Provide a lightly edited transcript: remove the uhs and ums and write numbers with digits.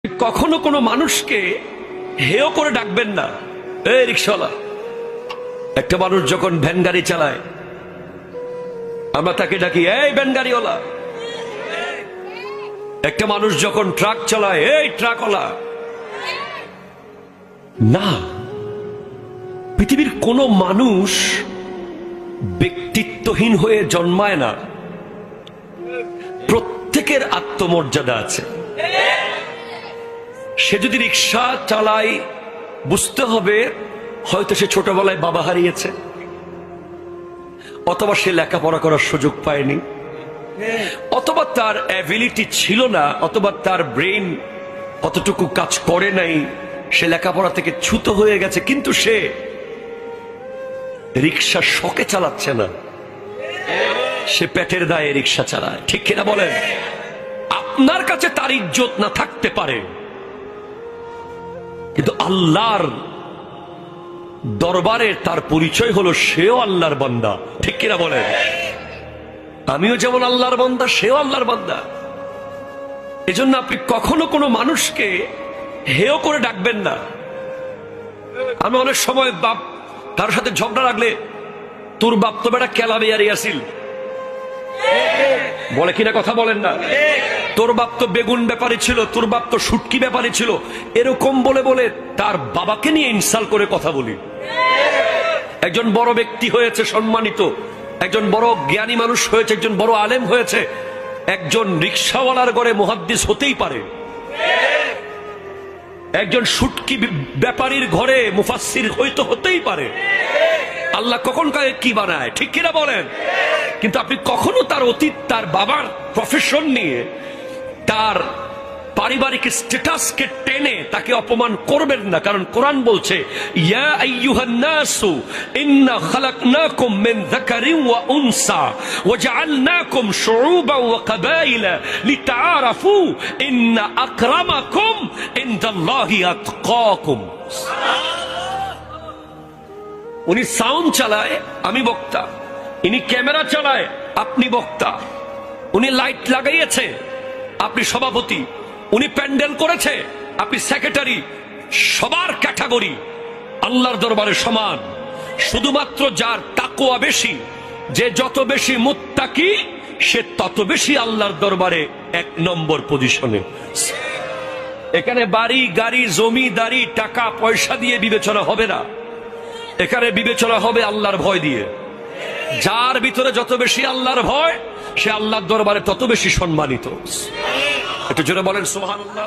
কখনো কোনো মানুষকে হেয় করে ডাকবেন না। এই রিকশাওয়ালা, একটা মানুষ যখন ভ্যান গাড়ি চালায় আমরা তাকে ডাকি এই ভ্যান গাড়িওয়ালা। একটা মানুষ যখন ট্রাক চালায় এই ট্রাকওয়ালা। না, পৃথিবীর কোন মানুষ ব্যক্তিত্বহীন হয়ে জন্মায় না। প্রত্যেকের আত্মমর্যাদা আছে। সে যদি রিক্সা চালায় বুঝতে হবে হয়তো সে ছোটবেলায় বাবা হারিয়েছে, অথবা সে লেখাপড়া করার সুযোগ পায়নি, অথবা তার অ্যাবিলিটি ছিল না, অথবা তার ব্রেন অতটুকু কাজ করে নাই, সে লেখাপড়া থেকে চ্যুত হয়ে গেছে। কিন্তু সে রিক্সা শখে চালাচ্ছে না, সে পেটের দায়ে রিক্সা চালায়। ঠিক কিনা বলেন? আপনার কাছে তার ইজ্জত না থাকতে পারে, কিন্তু আল্লাহর দরবারে তার পরিচয় হলো সেও আল্লাহর বান্দা। ঠিক কিনা বলেন? আমিও যেমন আল্লাহর বান্দা, সেও আল্লাহর বান্দা। এজন্য আপনি কখনো কোনো মানুষকে হেয় করে ডাকবেন না। আমি অনেক সময় বাপ তার সাথে ঝগড়া লাগলে তোর বাপ তো বেটা কেলাবিয়ারি আসিল বলে কিনা, কথা বলেন না? তোর বাপ তো বেগুন ব্যাপারী ছিল, তোর বাপ তো শুটকি ব্যাপারী ছিল, এরকম বলে বলে তার বাবাকে নিয়ে ইনসাল্ট করে কথা বলি। একজন বড় ব্যক্তি হয়েছে, সম্মানিত একজন বড় জ্ঞানী মানুষ হয়েছে, একজন বড় আলেম হয়েছে, একজন রিকশাওয়ালার ঘরে মুহাদ্দিস হতেই পারে, একজন শুটকি ব্যাপারীর ঘরে মুফাসসির হয়তো হতেই পারে। আল্লাহ কখন কাকে কি বানায়, ঠিক কিনা বলেন? কিন্তু আপনি কখনো তার অতীত, তার বাবার প্রফেশন নিয়ে, তার পারিবারিক স্ট্যাটাসকে টেনে তাকে অপমান করবেন না। কারণ কোরআন বলছে ইয়া আইয়ুহান নাসু ইন্না খালাকনাকুম মিন যাকারিন ওয়া উনসা ওয়া জাআলনাকুম শুউবান ওয়া কাবাইলা লিতাআরাফু ইন্না আকরামাকুম ইনদাল্লাহি আতকাকুম। উনি সাউন্ড চালায়, আমি বক্তা। ইনি ক্যামেরা চালায়, আপনি বক্তা। উনি লাইট লাগাইয়েছে, আপনি সভাপতি। উনি প্যান্ডেল করেছে, আপনি সেক্রেটারি। সবার ক্যাটাগরি আল্লাহর দরবারে সমান। শুধুমাত্র যার তাকওয়া বেশি, যে যত বেশি মুত্তাকি, সে তত বেশি আল্লাহর দরবারে এক নম্বর পজিশনে। এখানে বাড়ি গাড়ি জমিদারি টাকা পয়সা দিয়ে বিবেচনা হবে না, এখানে বিবেচনা হবে আল্লাহর ভয় দিয়ে। যার ভিতরে যত বেশি আল্লাহর ভয়, সে আল্লাহর দরবারে তত বেশি সম্মানিত। একটু জোরে বলেন সুবহানাল্লাহ।